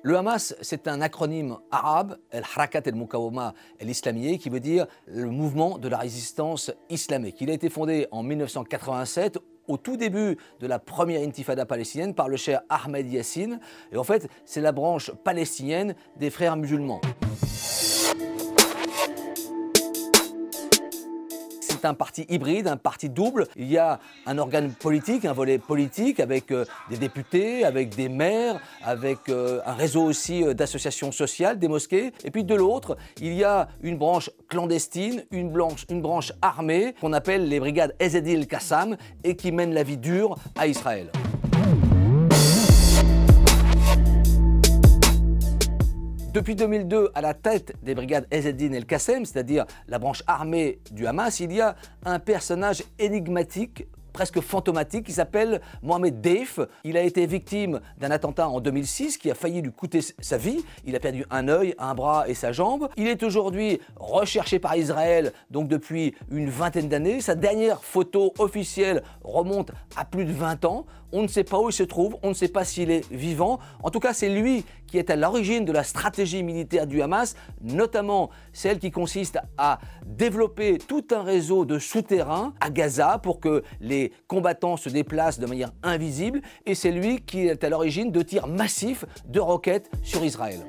Le Hamas, c'est un acronyme arabe, El-Harakat el-Mukawama el-Islamiyye, qui veut dire le mouvement de la résistance islamique. Il a été fondé en 1987, au tout début de la première intifada palestinienne, par le cheikh Ahmed Yassine. Et en fait, c'est la branche palestinienne des frères musulmans. C'est un parti hybride, un parti double. Il y a un organe politique, un volet politique avec des députés, avec des maires, avec un réseau aussi d'associations sociales, des mosquées. Et puis de l'autre, il y a une branche clandestine, une branche armée qu'on appelle les brigades Ezed el-Qassam et qui mènent la vie dure à Israël. Depuis 2002, à la tête des brigades Ezed el-Qassam, c'est-à-dire la branche armée du Hamas, il y a un personnage énigmatique, presque fantomatique, qui s'appelle Mohamed Deif. Il a été victime d'un attentat en 2006 qui a failli lui coûter sa vie. Il a perdu un œil, un bras et sa jambe. Il est aujourd'hui recherché par Israël, donc depuis une vingtaine d'années. Sa dernière photo officielle remonte à plus de 20 ans. On ne sait pas où il se trouve, on ne sait pas s'il est vivant. En tout cas, c'est lui qui est à l'origine de la stratégie militaire du Hamas, notamment celle qui consiste à développer tout un réseau de souterrains à Gaza pour que les combattants se déplacent de manière invisible. Et c'est lui qui est à l'origine de tirs massifs de roquettes sur Israël.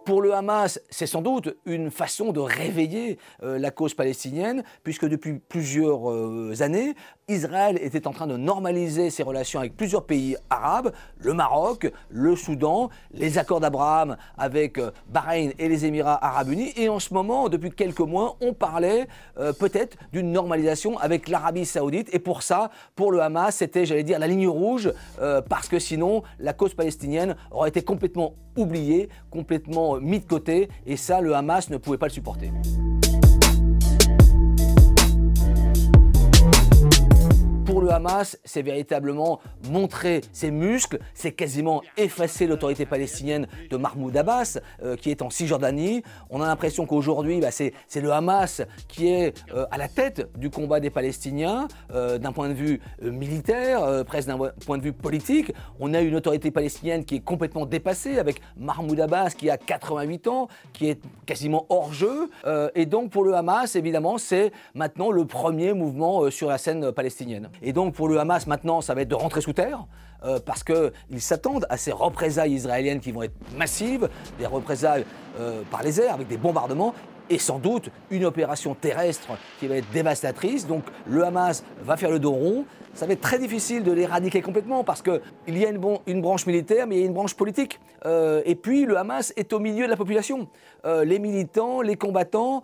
Pour le Hamas, c'est sans doute une façon de réveiller la cause palestinienne, puisque depuis plusieurs années, Israël était en train de normaliser ses relations avec plusieurs pays arabes, le Maroc, le Soudan, les accords d'Abraham avec Bahreïn et les Émirats arabes unis. Et en ce moment, depuis quelques mois, on parlait peut-être d'une normalisation avec l'Arabie saoudite. Et pour ça, pour le Hamas, c'était, j'allais dire, la ligne rouge, parce que sinon, la cause palestinienne aurait été complètement oubliée, complètement mis de côté. Et ça, le Hamas ne pouvait pas le supporter. Pour le Hamas, c'est véritablement montrer ses muscles, c'est quasiment effacer l'autorité palestinienne de Mahmoud Abbas, qui est en Cisjordanie. On a l'impression qu'aujourd'hui, c'est le Hamas qui est à la tête du combat des Palestiniens, d'un point de vue militaire, presque d'un point de vue politique. On a une autorité palestinienne qui est complètement dépassée, avec Mahmoud Abbas qui a 88 ans, qui est quasiment hors jeu. Et donc pour le Hamas, évidemment, c'est maintenant le premier mouvement sur la scène palestinienne. Et donc pour le Hamas, maintenant, ça va être de rentrer sous terre, parce qu'ils s'attendent à ces représailles israéliennes qui vont être massives, des représailles par les airs, avec des bombardements, et sans doute une opération terrestre qui va être dévastatrice. Donc le Hamas va faire le dos rond. Ça va être très difficile de l'éradiquer complètement parce qu'il y a une branche militaire, mais il y a une branche politique. Et puis le Hamas est au milieu de la population. Les militants, les combattants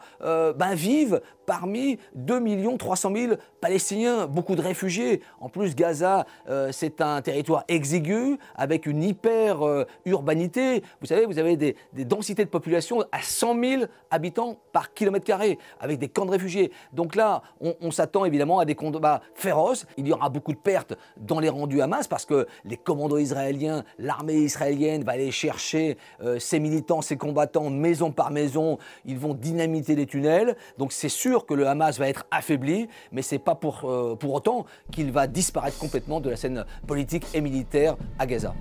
vivent parmi 2 300 000 Palestiniens, beaucoup de réfugiés. En plus, Gaza, c'est un territoire exigu avec une hyper-urbanité. Vous savez, vous avez des densités de population à 100 000 habitants par kilomètre carré, avec des camps de réfugiés. Donc là, on s'attend évidemment à des combats féroces. Il y aura beaucoup de pertes dans les rangs du Hamas parce que les commandos israéliens, l'armée israélienne va aller chercher ces militants, ces combattants, maison par maison. Ils vont dynamiter les tunnels. Donc c'est sûr que le Hamas va être affaibli, mais ce n'est pas pour autant qu'il va disparaître complètement de la scène politique et militaire à Gaza.